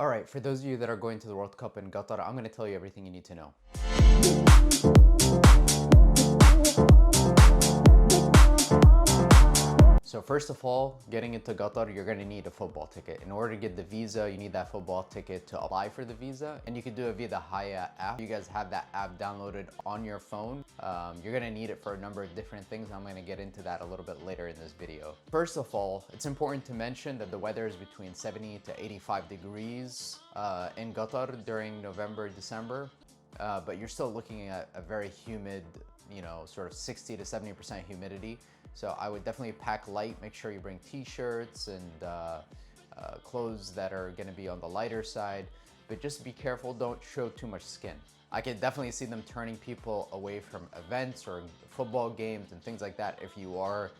All right, for those of you that are going to the World Cup in Qatar, I'm going to tell you everything you need to know. So first of all, getting into Qatar, you're going to need a football ticket. In order to get the visa, you need that football ticket to apply for the visa, and you can do it via the Haya app. You guys have that app downloaded on your phone. You're going to need it for a number of different things. I'm going to get into that a little bit later in this video. First of all, it's important to mention that the weather is between 70 to 85 degrees in Qatar during November, December. But you're still looking at a very humid, sort of 60 to 70% humidity. So I would definitely pack light, make sure you bring t-shirts and clothes that are gonna be on the lighter side, but just be careful, don't show too much skin. I can definitely see them turning people away from events or football games and things like that if you're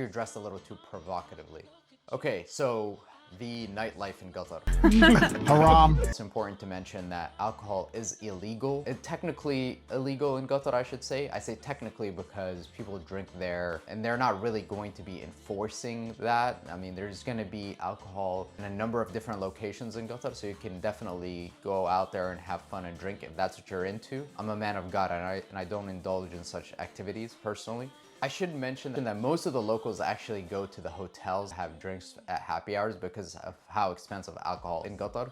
dressed a little too provocatively. Okay, so the nightlife in Qatar. Haram. It's important to mention that alcohol is illegal. It's technically illegal in Qatar, I should say. I say technically because people drink there and they're not really going to be enforcing that. I mean, there's gonna be alcohol in a number of different locations in Qatar, so you can definitely go out there and have fun and drink if that's what you're into. I'm a man of God and I don't indulge in such activities personally. I should mention that most of the locals actually go to the hotels, have drinks at happy hours because of how expensive alcohol in Qatar.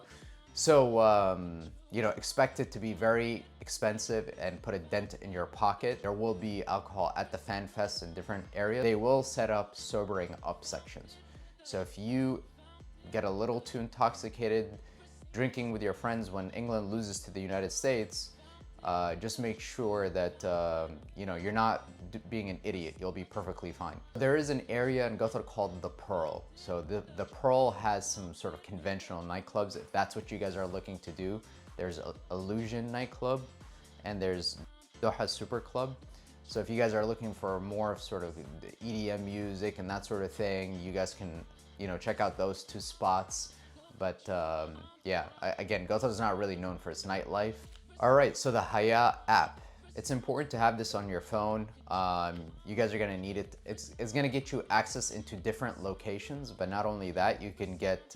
So, expect it to be very expensive and put a dent in your pocket. There will be alcohol at the fan fest in different areas. They will set up sobering up sections. So if you get a little too intoxicated drinking with your friends when England loses to the United States, just make sure that you're not being an idiot. You'll be perfectly fine. There is an area in Qatar called the Pearl. So the Pearl has some sort of conventional nightclubs. If that's what you guys are looking to do, there's Illusion nightclub and there's Doha Super Club. So if you guys are looking for more of sort of the EDM music and that sort of thing, you guys can check out those two spots. But again, Qatar is not really known for its nightlife. All right, so the Haya app. It's important to have this on your phone. You guys are gonna need it. It's gonna get you access into different locations, but not only that, you can get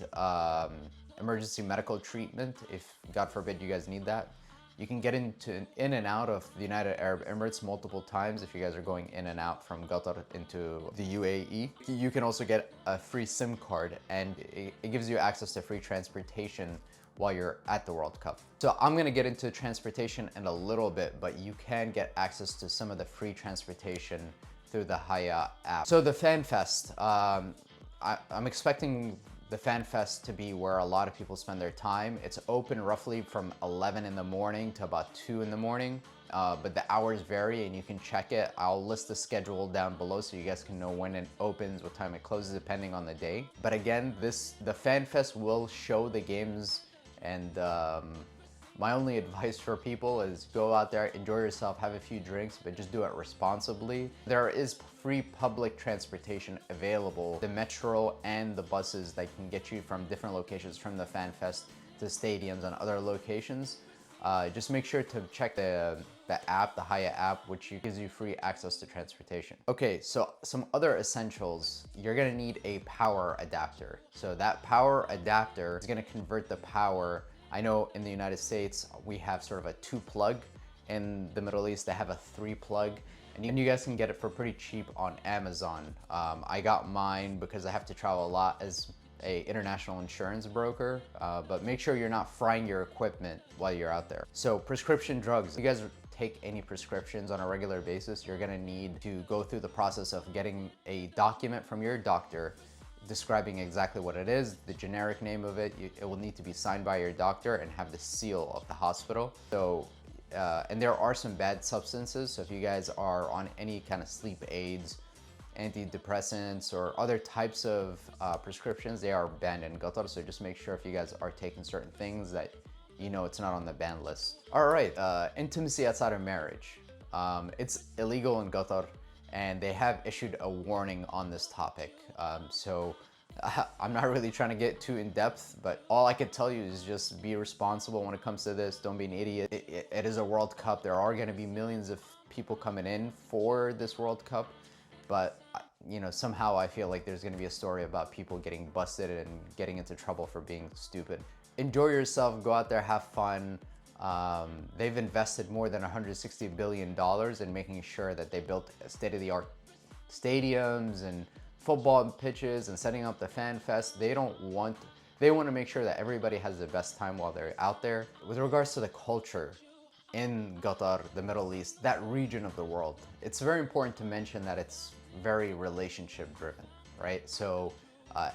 emergency medical treatment if, God forbid, you guys need that. You can get in and out of the United Arab Emirates multiple times if you guys are going in and out from Qatar into the UAE. You can also get a free SIM card, and it gives you access to free transportation while you're at the World Cup. So I'm gonna get into transportation in a little bit, but you can get access to some of the free transportation through the Haya app. So the Fan Fest, I'm expecting the Fan Fest to be where a lot of people spend their time. It's open roughly from 11 in the morning to about 2 in the morning, but the hours vary and you can check it. I'll list the schedule down below so you guys can know when it opens, what time it closes, depending on the day. But again, the Fan Fest will show the games, and my only advice for people is go out there, enjoy yourself, have a few drinks, but just do it responsibly. There is free public transportation available, the metro and the buses that can get you from different locations, from the Fan Fest to stadiums and other locations. Just make sure to check the app, the Haya app, which gives you free access to transportation. Okay, so some other essentials. You're gonna need a power adapter. So that power adapter is gonna convert the power. I know in the United States, we have sort of a 2-plug. In the Middle East, they have a 3-plug. And you guys can get it for pretty cheap on Amazon. I got mine because I have to travel a lot as a international insurance broker, but make sure you're not frying your equipment while you're out there. So prescription drugs, you guys take any prescriptions on a regular basis, you're gonna need to go through the process of getting a document from your doctor describing exactly what it is, the generic name of it. It will need to be signed by your doctor and have the seal of the hospital. So, and there are some bad substances, so if you guys are on any kind of sleep aids, antidepressants, or other types of prescriptions, they are banned in Qatar. So just make sure if you guys are taking certain things that it's not on the ban list. All right, intimacy outside of marriage. It's illegal in Qatar, and they have issued a warning on this topic. So I'm not really trying to get too in depth, but all I could tell you is just be responsible when it comes to this. Don't be an idiot. It is a World Cup. There are gonna be millions of people coming in for this World Cup, but somehow I feel like there's gonna be a story about people getting busted and getting into trouble for being stupid. enjoy yourself, go out there, have fun. They've invested more than $160 billion in making sure that they built state-of-the-art stadiums and football pitches and setting up the fan fest. They want to make sure that everybody has the best time while they're out there. With regards to the culture in Qatar, the Middle East, that region of the world, it's very important to mention that it's very relationship driven, right? So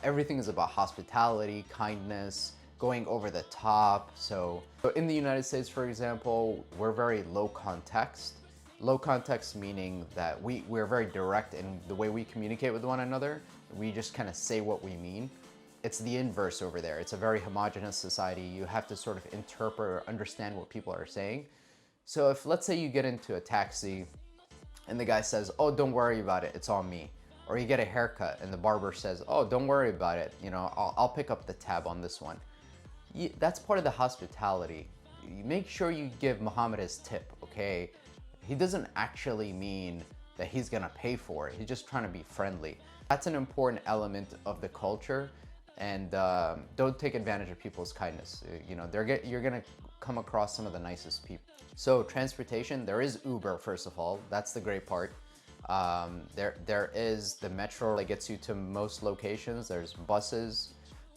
everything is about hospitality, kindness, going over the top. So in the United States, for example, we're very low context. Low context meaning that we're very direct in the way we communicate with one another. We just kind of say what we mean. It's the inverse over there. It's a very homogenous society. You have to sort of interpret or understand what people are saying. So if, let's say, you get into a taxi and the guy says, oh, don't worry about it, it's on me. Or you get a haircut and the barber says, oh, don't worry about it, you know, I'll pick up the tab on this one. That's part of the hospitality. You make sure you give Muhammad his tip, okay? He doesn't actually mean that he's gonna pay for it. He's just trying to be friendly. That's an important element of the culture, and don't take advantage of people's kindness. You know, you're gonna come across some of the nicest people. So transportation, there is Uber, first of all. That's the great part. There is the metro that gets you to most locations. There's buses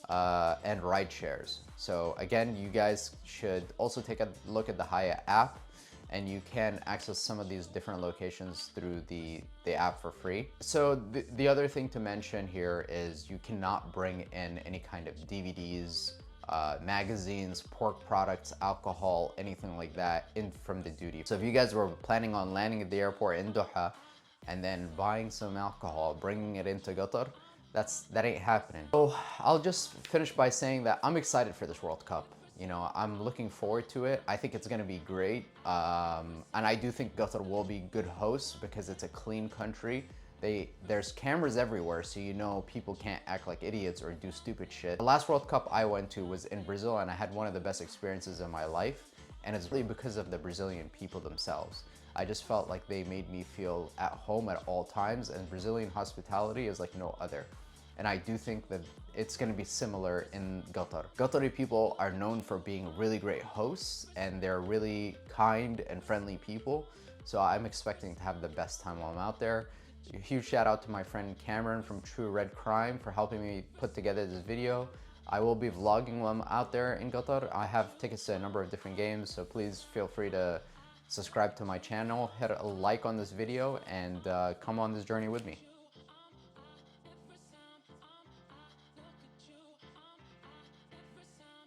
and ride shares. So again, you guys should also take a look at the Haya app, and you can access some of these different locations through the app for free. So the other thing to mention here is you cannot bring in any kind of DVDs, magazines, pork products, alcohol, anything like that in from the duty. So if you guys were planning on landing at the airport in Doha and then buying some alcohol, bringing it into Qatar, that ain't happening. So I'll just finish by saying that I'm excited for this World Cup. You know, I'm looking forward to it. I think it's gonna be great. And I do think Qatar will be good hosts because it's a clean country. There's cameras everywhere, so you know people can't act like idiots or do stupid shit. The last World Cup I went to was in Brazil, and I had one of the best experiences in my life. And it's really because of the Brazilian people themselves. I just felt like they made me feel at home at all times, and Brazilian hospitality is like no other. And I do think that it's gonna be similar in Qatar. Qatari people are known for being really great hosts, and they're really kind and friendly people. So I'm expecting to have the best time while I'm out there. A huge shout out to my friend Cameron from True Red Crime for helping me put together this video. I will be vlogging while I'm out there in Qatar. I have tickets to a number of different games, so please feel free to subscribe to my channel, hit a like on this video, and come on this journey with me.